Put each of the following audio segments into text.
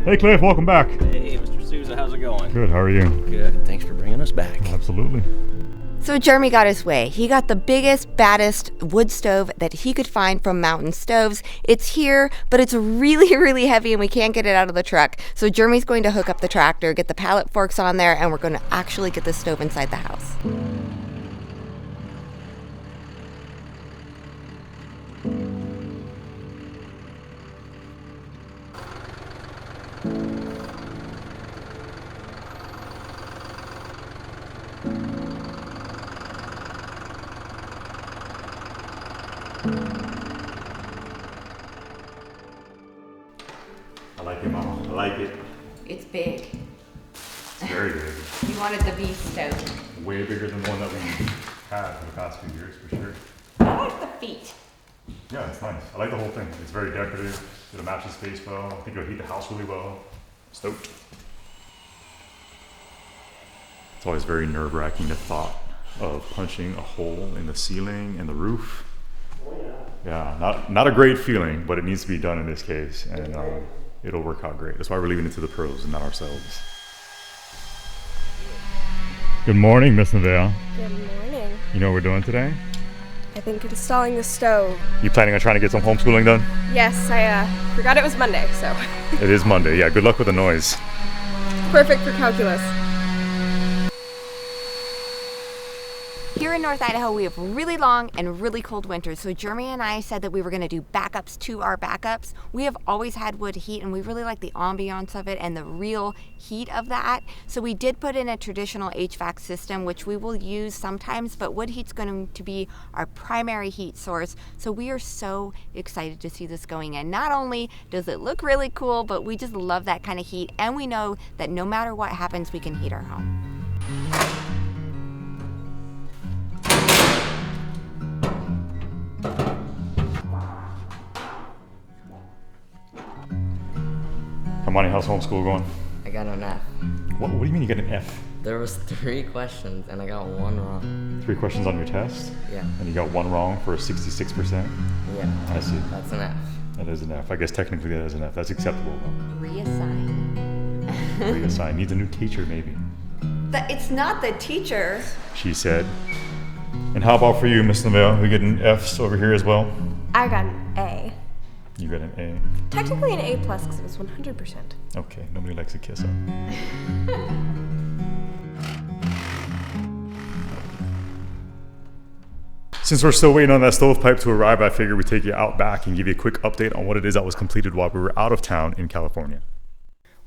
Hey Cliff, welcome back. Hey, Mr. Souza, how's it going? Good, how are you? Good, thanks for bringing us back. Absolutely. So Jeremy got his way. He got the biggest, baddest wood stove that he could find from Mountain Stoves. It's here, but it's really, really heavy and we can't get it out of the truck. So Jeremy's going to hook up the tractor, get the pallet forks on there, and we're going to actually get the stove inside the house. I like it, Mama. I like it. It's big. It's very big. You wanted the beef stove. Way bigger than the one that we had for the past few years, for sure. I like the feet. Yeah, it's nice. I like the whole thing. It's very decorative. It'll match the space well. I think it'll heat the house really well. Stoked. It's always very nerve-wracking, the thought of punching a hole in the ceiling and the roof. Yeah, not a great feeling, but it needs to be done in this case, and it'll work out great. That's why we're leaving it to the pros and not ourselves. Good morning, Miss Nevaeh. Good morning. You know what we're doing today? I think installing the stove. You planning on trying to get some homeschooling done? Yes, I forgot it was Monday, so. It is Monday. Yeah, good luck with the noise. Perfect for calculus. Here in North Idaho, we have really long and really cold winters. So Jeremy and I said that we were going to do backups to our backups. We have always had wood heat and we really like the ambiance of it and the real heat of that. So we did put in a traditional HVAC system, which we will use sometimes, but wood heat's going to be our primary heat source. So we are so excited to see this going in. Not only does it look really cool, but we just love that kind of heat. And we know that no matter what happens, we can heat our home. How many how's homeschool going? I got an F. What do you mean you got an F? There was 3 questions and I got 1 wrong. 3 questions on your test? Yeah. And you got 1 wrong for a 66%? Yeah. I see. That's an F. That is an F. I guess technically that is an F. That's acceptable though. Reassign. Reassign. Needs a new teacher maybe. It's not the teacher. She said. And how about for you, Miss Nevaeh? We getting Fs over here as well? I got an A. You got an A. Technically an A plus because it was 100%. Okay, nobody likes a kiss up. Since we're still waiting on that stovepipe to arrive, I figured we'd take you out back and give you a quick update on what it is that was completed while we were out of town in California.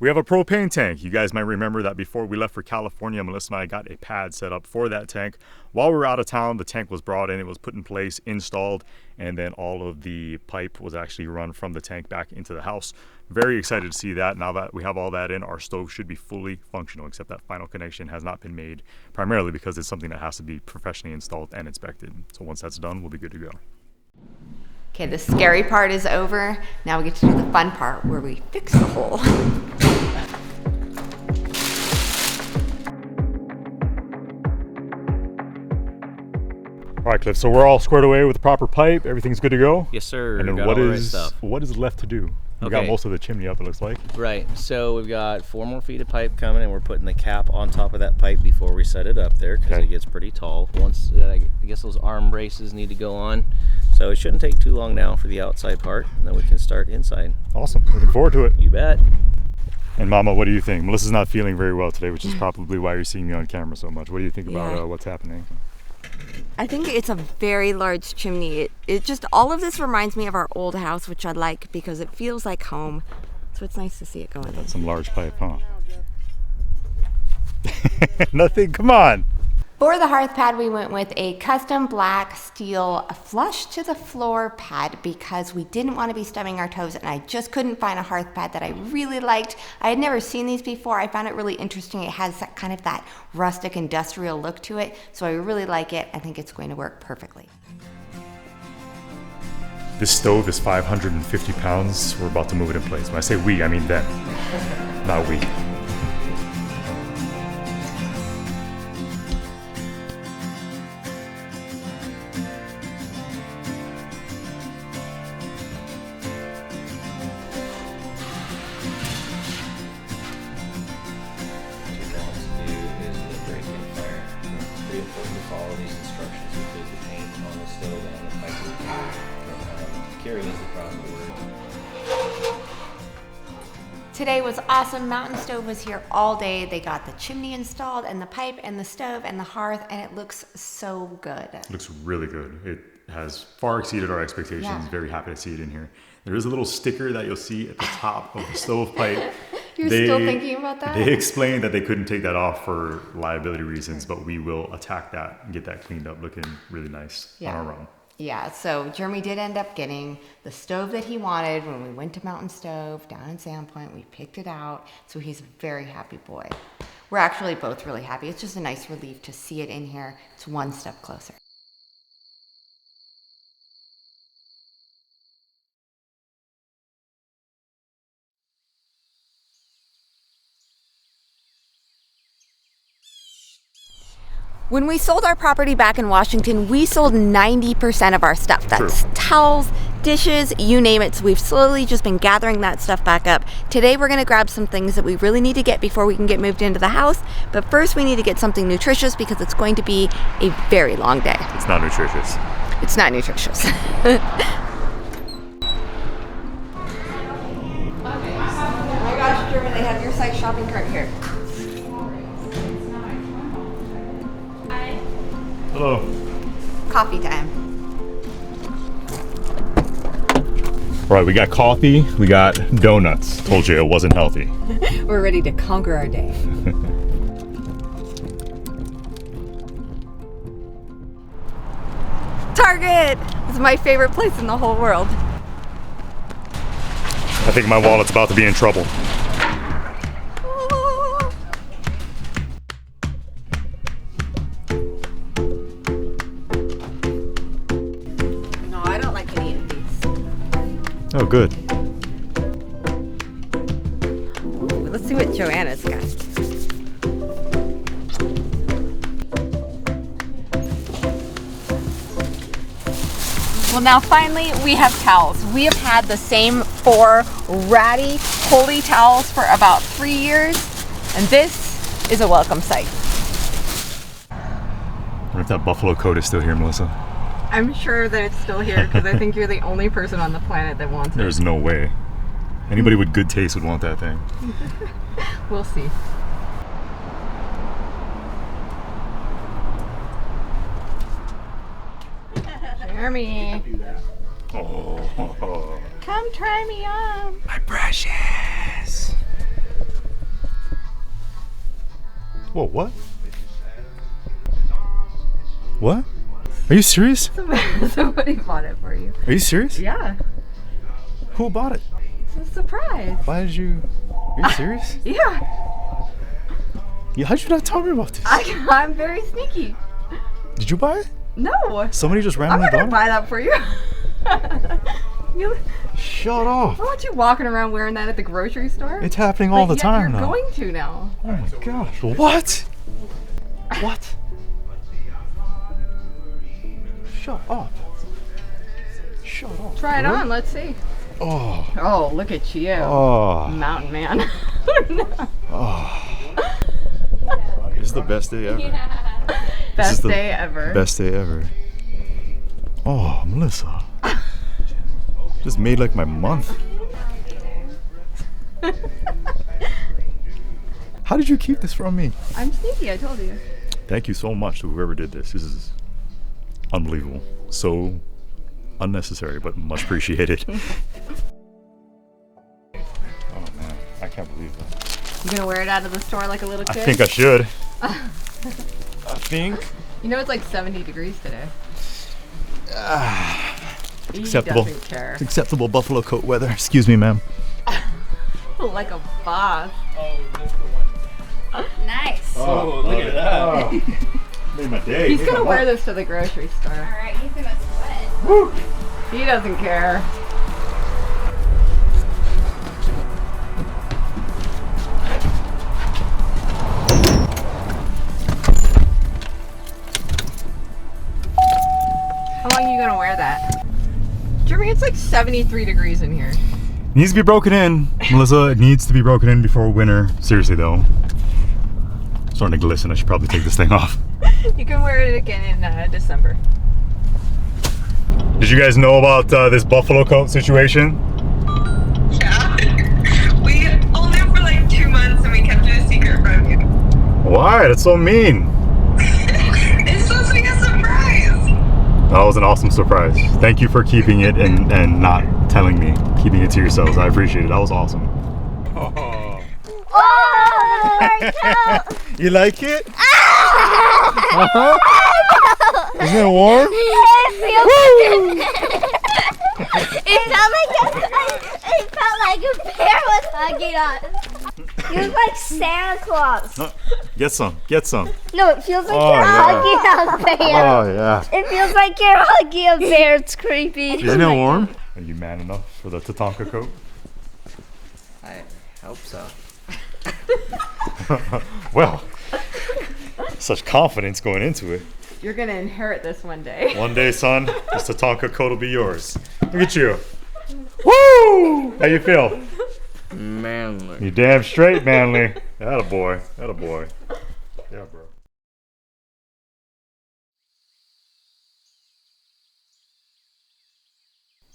We have a propane tank. You guys might remember that before we left for California, Melissa and I got a pad set up for that tank. While we were out of town, the tank was brought in, it was put in place, installed, and then all of the pipe was actually run from the tank back into the house. Very excited to see that. Now that we have all that in, our stove should be fully functional, except that final connection has not been made, primarily because it's something that has to be professionally installed and inspected. So once that's done, we'll be good to go. Okay, the scary part is over. Now we get to do the fun part where we fix the hole. All right, Cliff, so we're all squared away with the proper pipe. Everything's good to go? Yes, sir. And then Got what all the right is stuff. what is left to do? We got Okay. most of the chimney up, it looks like. Right, so we've got 4 more feet of pipe coming and we're putting the cap on top of that pipe before we set it up there because Okay. it gets pretty tall. Once, I guess those arm braces need to go on. So it shouldn't take too long now for the outside part, and then we can start inside. Awesome, looking forward to it. You bet. And Mama, what do you think? Melissa's not feeling very well today, which is probably why you're seeing me on camera so much. What do you think about Yeah. what's happening? I think it's a very large chimney. It just, all of this reminds me of our old house, which I like because it feels like home. So it's nice to see it going in. That's some large pipe, huh? Nothing, come on. For the hearth pad, we went with a custom black steel flush to the floor pad because we didn't want to be stubbing our toes, and I just couldn't find a hearth pad that I really liked. I had never seen these before. I found it really interesting. It has that kind of that rustic industrial look to it, so I really like it. I think it's going to work perfectly. This stove is 550 pounds. We're about to move it in place. When I say we, I mean them, not we. carrying us across the world. Today was awesome. Mountain Stove was here all day. They got the chimney installed and the pipe and the stove and the hearth, and it looks so good. It looks really good. It has far exceeded our expectations. Yeah. Very happy to see it in here. There is a little sticker that you'll see at the top of the stovepipe. You're still thinking about that? They explained that they couldn't take that off for liability reasons, but we will attack that and get that cleaned up, looking really nice on our own. Yeah, so Jeremy did end up getting the stove that he wanted when we went to Mountain Stove down in Sandpoint. We picked it out, so he's a very happy boy. We're actually both really happy. It's just a nice relief to see it in here. It's one step closer. When we sold our property back in Washington, we sold 90% of our stuff. That's towels, dishes, you name it. So we've slowly just been gathering that stuff back up. Today we're gonna grab some things that we really need to get before we can get moved into the house. But first we need to get something nutritious because it's going to be a very long day. It's not nutritious. It's not nutritious. Oh my gosh, Jeremy, they have your size shopping cart here. Hello. Coffee time. All right, we got coffee, we got donuts. Told you it wasn't healthy. We're ready to conquer our day. Target! This is my favorite place in the whole world. I think my wallet's about to be in trouble. No, I don't like any of these. Oh, good. Ooh, let's see what Joanna's got. Well, now finally we have towels. We have had the same 4 ratty, holy towels for about 3 years, and this is a welcome sight. I wonder if that buffalo coat is still here, Melissa. I'm sure that it's still here because I think you're the only person on the planet that wants it. There's no way. Anybody with good taste would want that thing. We'll see. Jeremy, Oh, come try me on. my precious. Whoa, what? What? Are you serious? Somebody bought it for you. Are you serious? Yeah, Who bought it? it's a surprise. Why did you? Are you serious? Yeah, How'd you not tell me about this? I'm very sneaky. Did you buy it? No, Somebody just I'm randomly not gonna bought buy that for you. You- it? Shut off. I want you walking around wearing that at the grocery store. It's happening all But the yet time You're now. going to now. Oh my gosh. What? What? Shut up. Shut up. Try it Really? on. Let's see. Oh. Oh, look at you, Oh. mountain man. This is the best day ever. Best the day ever. Best day ever. Oh, Melissa. Just made like my month. How did you keep this from me? I'm sneaky, I told you. Thank you so much to whoever did this. This is unbelievable. So unnecessary, but much appreciated. Oh man, I can't believe that. You gonna wear it out of the store like a little I kid? think I should. I think. You know it's like 70 degrees today. He Acceptable. doesn't care. It's acceptable buffalo coat weather. Excuse me, ma'am. Like a boss. Nice. Oh, look at that. Made my day. He's gonna wear this to the grocery store. Alright, he's gonna sweat. Woo. He doesn't care. How long are you gonna wear that? Jeremy, it's like 73 degrees in here. Needs to be broken in, Melissa. It needs to be broken in before winter. Seriously though, it's starting to glisten. I should probably take this thing off. You can wear it again in December. Did you guys know about this buffalo coat situation? Yeah. We only knew for like 2 months and we kept it a secret from you. Why? That's so mean. It's supposed to be a surprise. That was an awesome surprise. Thank you for keeping it and not telling me, keeping it to yourselves. I appreciate it. That was awesome. Oh. You like it? Isn't it warm? It felt like a bear was hugging us. It was like Santa Claus. No, get some. Get some. No, it feels like you're hugging a bear. Oh, yeah. It feels like you're hugging a bear. It's creepy. Isn't it warm? Are you man enough for the Tatanka coat? I hope so. Well, such confidence going into it. You're gonna inherit this one day. One day, son, this Tatanka coat will be yours. Look at you. Woo! How you feel? Manly. You damn straight, manly. Attaboy. Attaboy. Yeah, bro.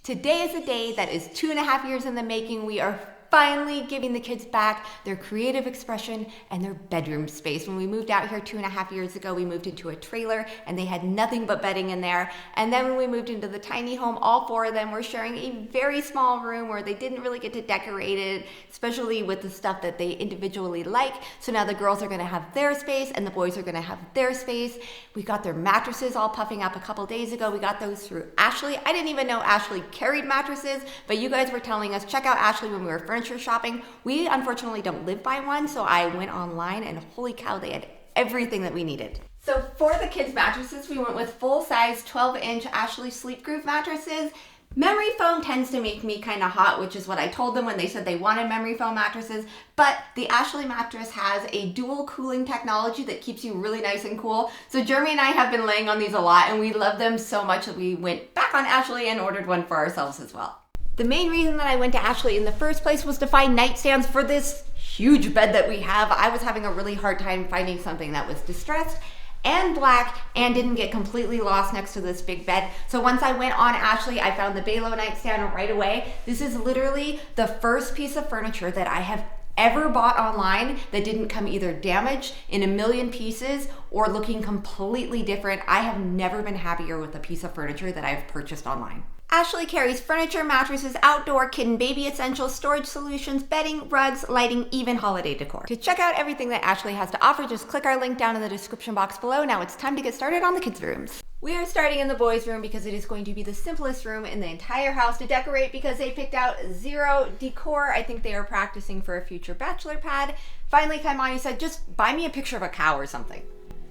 Today is a day that is 2.5 years in the making. We are finally giving the kids back their creative expression and their bedroom space. When we moved out here 2.5 years ago, we moved into a trailer and they had nothing but bedding in there. And then when we moved into the tiny home, all 4 of them were sharing a very small room where they didn't really get to decorate it, especially with the stuff that they individually like. So now the girls are gonna have their space and the boys are gonna have their space. We got their mattresses all puffing up a couple days ago. We got those through Ashley. I didn't even know Ashley carried mattresses, but you guys were telling us, check out Ashley when we were furniture shopping. We unfortunately don't live by one, so I went online and holy cow, they had everything that we needed. So for the kids' mattresses, we went with full-size 12-inch Ashley Sleep Groove mattresses. Memory foam tends to make me kind of hot, which is what I told them when they said they wanted memory foam mattresses, but the Ashley mattress has a dual cooling technology that keeps you really nice and cool. So Jeremy and I have been laying on these a lot and we love them so much that we went back on Ashley and ordered one for ourselves as well. The main reason that I went to Ashley in the first place was to find nightstands for this huge bed that we have. I was having a really hard time finding something that was distressed and black and didn't get completely lost next to this big bed. So once I went on Ashley, I found the Balo nightstand right away. This is literally the first piece of furniture that I have ever bought online that didn't come either damaged in a million pieces or looking completely different. I have never been happier with a piece of furniture that I've purchased online. Ashley carries furniture, mattresses, outdoor, kitten, baby essentials, storage solutions, bedding, rugs, lighting, even holiday decor. To check out everything that Ashley has to offer, just click our link down in the description box below. Now it's time to get started on the kids' rooms. We are starting in the boys' room because it is going to be the simplest room in the entire house to decorate because they picked out zero decor. I think they are practicing for a future bachelor pad. Finally, Kaimani said, just buy me a picture of a cow or something.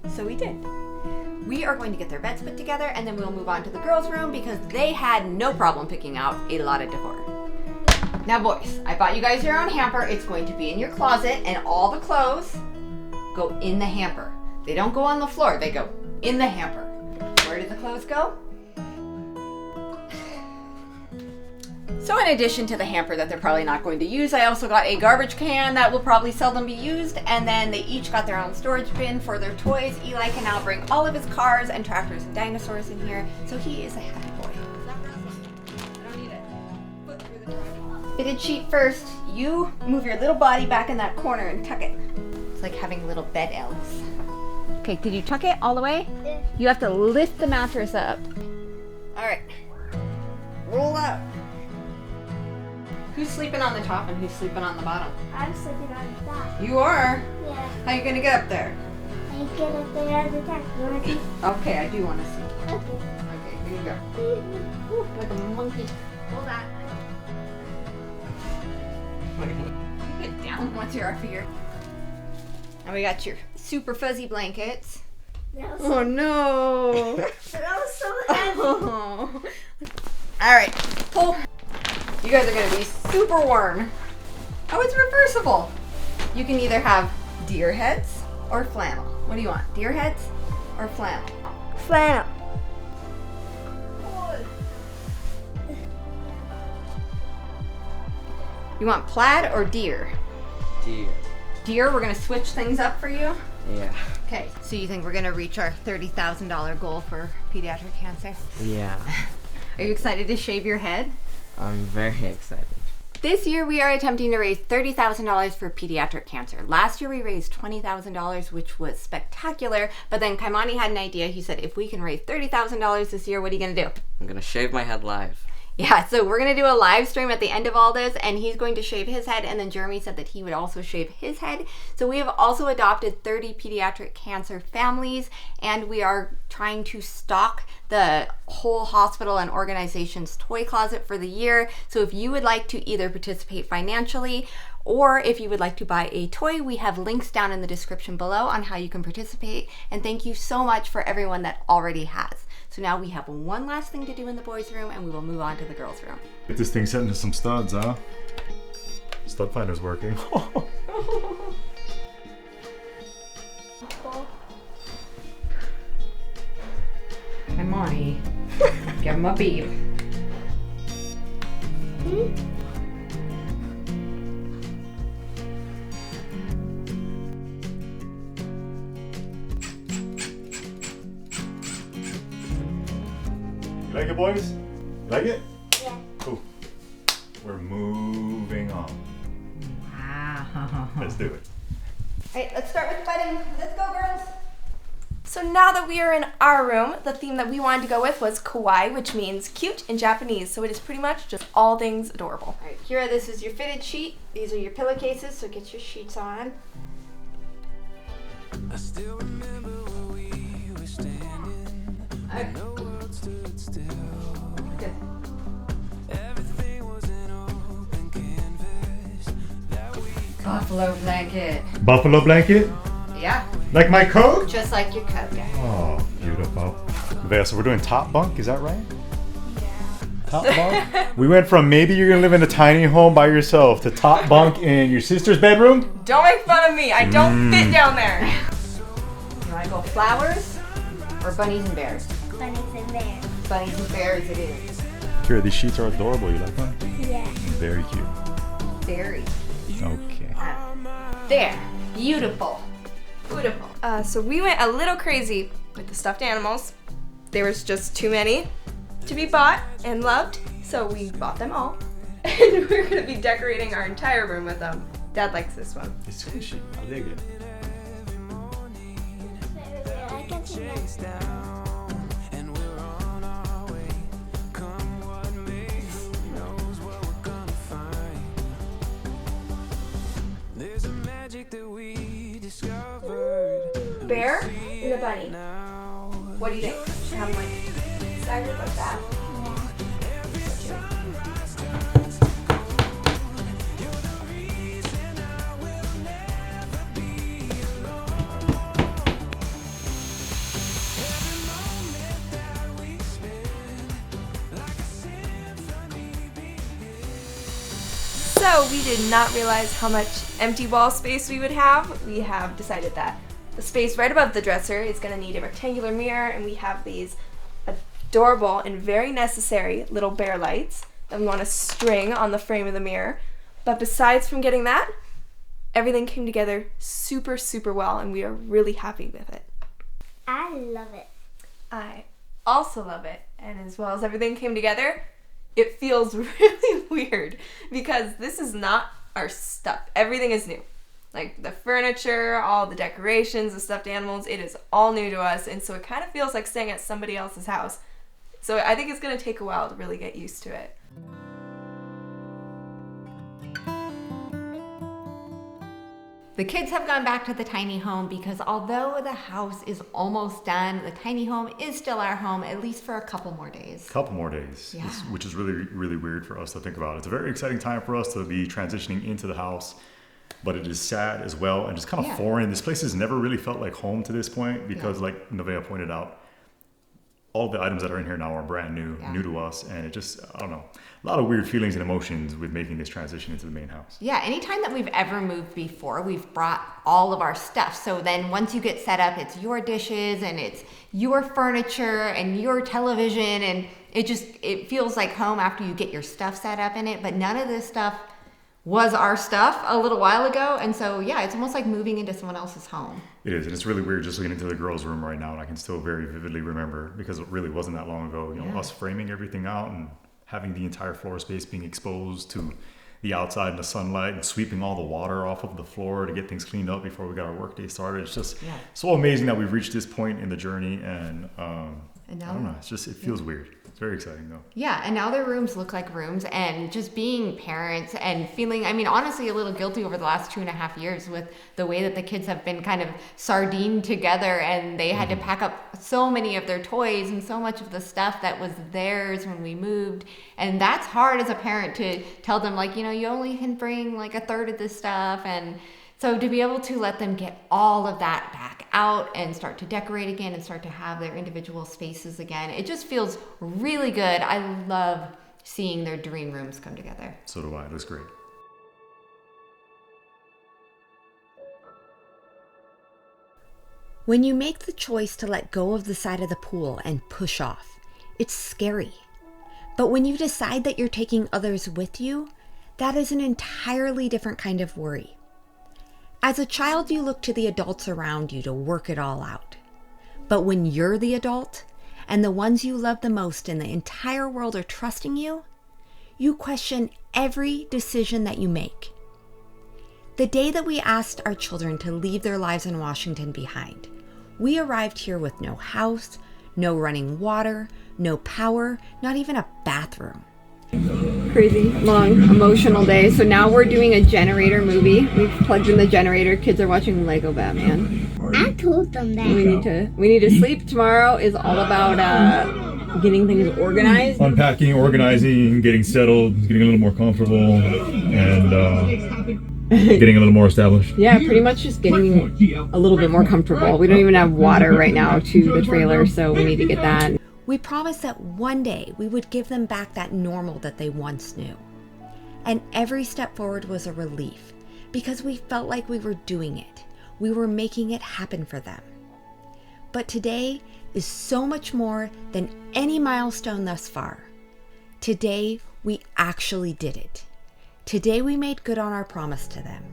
So we did. We are going to get their beds put together and then we'll move on to the girls' room because they had no problem picking out a lot of decor. Now boys, I bought you guys your own hamper. It's going to be in your closet and all the clothes go in the hamper. They don't go on the floor, they go in the hamper. Where did the clothes go? So in addition to the hamper that they're probably not going to use, I also got a garbage can that will probably seldom be used, and then they each got their own storage bin for their toys. Eli can now bring all of his cars and tractors and dinosaurs in here, so he is a happy boy. I don't need it. Fitted sheet first. You move your little body back in that corner and tuck it. It's like having little bed elves. Okay, did you tuck it all the way? Yeah. You have to lift the mattress up. All right, roll up. Who's sleeping on the top and who's sleeping on the bottom? I'm sleeping on the top. You are? Yeah. How are you gonna get up there? I get up there at the top. You want to see? Okay, I do want to see. Okay. Okay, here you go. Ooh, like a monkey. Hold that. You get down once you're up here. And we got your super fuzzy blankets. That was Oh no! that was so heavy. Oh. All right, pull. You guys are gonna be super warm. Oh, it's reversible. You can either have deer heads or flannel. What do you want? Deer heads or flannel? Flannel. You want plaid or deer? Dear. Deer, we're gonna switch things up for you. Yeah. Okay, so you think we're gonna reach our $30,000 goal for pediatric cancer? Yeah. Are you excited to shave your head? I'm very excited. This year we are attempting to raise $30,000 for pediatric cancer. Last year we raised $20,000, which was spectacular, but then Kaimani had an idea. He said, if we can raise $30,000 this year, what are you gonna do? I'm gonna shave my head live. Yeah, so we're gonna do a live stream at the end of all this, and he's going to shave his head, and then Jeremy said that he would also shave his head. So we have also adopted 30 pediatric cancer families, and we are trying to stock the whole hospital and organization's toy closet for the year. So if you would like to either participate financially, or if you would like to buy a toy, we have links down in the description below on how you can participate. And thank you so much for everyone that already has. So now we have one last thing to do in the boys' room, and we will move on to the girls' room. Get this thing set into some studs, huh? Stud finder's working. Hey, Monty. Give him a beat. You like it, boys? You like it? Yeah. Cool. We're moving on. Wow. Let's do it. All right, let's start with bedding. Let's go, girls. So now that we are in our room, the theme that we wanted to go with was kawaii, which means cute in Japanese. So it is pretty much just all things adorable. All right, Kira, this is your fitted sheet. These are your pillowcases, so get your sheets on. I still remember where we were standing. When the world stood still. Good. Everything was an open canvas that we Buffalo blanket. Buffalo blanket? Yeah, Like my coat? just like your coat. Yeah. Oh, beautiful. Vea, so we're doing top bunk, is that right? Yeah. Top bunk? We went from maybe you're gonna live in a tiny home by yourself to top bunk in your sister's bedroom? Don't make fun of me. I don't fit down there. You want to go flowers or bunnies and bears? Bunnies and bears. Bunnies and bears it is. Kira, these sheets are adorable. You like them? Yeah. Very cute. Very. Okay. There. Beautiful. Beautiful. So we went a little crazy with the stuffed animals. There was just too many to be bought and loved, so we bought them all. And we're gonna be decorating our entire room with them. Dad likes this one. It's squishy. I dig it. I can see that. down, and we're on our way. Come what may, who knows what we're gonna find. There's a magic that we discovered. Bear and the bunny. Now What do you think? Should have them like staggered like that? So we did not realize how much empty wall space we would have. We have decided that the space right above the dresser is going to need a rectangular mirror, and we have these adorable and very necessary little bear lights that we want to string on the frame of the mirror. But besides from getting that, everything came together super, super well, and we are really happy with it. I love it. I also love it, and as well as everything came together, it feels really weird because this is not our stuff. Everything is new. Like the furniture, all the decorations, the stuffed animals, it is all new to us, and so it kind of feels like staying at somebody else's house. So I think it's going to take a while to really get used to it. The kids have gone back to the tiny home because although the house is almost done, the tiny home is still our home, at least for a couple more days. Couple more days, Yeah. which is really, really weird for us to think about. It's a very exciting time for us to be transitioning into the house, but it is sad as well and just kind of Yeah. foreign. This place has never really felt like home to this point because, like Nevaeh pointed out, all the items that are in here now are brand new, Yeah. new to us, and it just, I don't know, a lot of weird feelings and emotions with making this transition into the main house. Yeah, anytime that we've ever moved before, we've brought all of our stuff. So then once you get set up, it's your dishes and it's your furniture and your television, and it feels like home after you get your stuff set up in it. But none of this stuff was our stuff a little while ago. And so, yeah, it's almost like moving into someone else's home. It is, and it's really weird just looking into the girls' room right now, and I can still very vividly remember, because it really wasn't that long ago, us framing everything out and having the entire floor space being exposed to the outside in the sunlight and sweeping all the water off of the floor to get things cleaned up before we got our workday started. It's just so amazing that we've reached this point in the journey, and I don't know, it feels weird. It's very exciting though. Yeah, and now their rooms look like rooms, and just being parents and feeling, I mean, honestly, a little guilty over the last 2.5 years with the way that the kids have been kind of sardined together, and they had to pack up so many of their toys and so much of the stuff that was theirs when we moved. And that's hard as a parent to tell them, like, you only can bring like a third of this stuff. And so to be able to let them get all of that back out and start to decorate again and start to have their individual spaces again, it just feels really good. I love seeing their dream rooms come together. So do I. It looks great. When you make the choice to let go of the side of the pool and push off, it's scary. But when you decide that you're taking others with you, that is an entirely different kind of worry. As a child, you look to the adults around you to work it all out. But when you're the adult, and the ones you love the most in the entire world are trusting you, you question every decision that you make. The day that we asked our children to leave their lives in Washington behind, we arrived here with no house, no running water, no power, not even a bathroom. Crazy, long, emotional day. So now we're doing a generator movie. We've plugged in the generator. Kids are watching Lego Batman. I told them that. We need to sleep. Tomorrow is all about getting things organized. Unpacking, organizing, getting settled, getting a little more comfortable, and getting a little more established. Yeah, pretty much just getting a little bit more comfortable. We don't even have water right now to the trailer, so we need to get that. We promised that one day we would give them back that normal that they once knew. And every step forward was a relief, because we felt like we were doing it. We were making it happen for them. But today is so much more than any milestone thus far. Today, we actually did it. Today, we made good on our promise to them.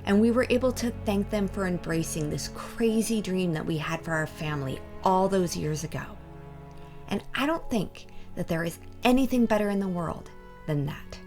And we were able to thank them for embracing this crazy dream that we had for our family all those years ago. And I don't think that there is anything better in the world than that.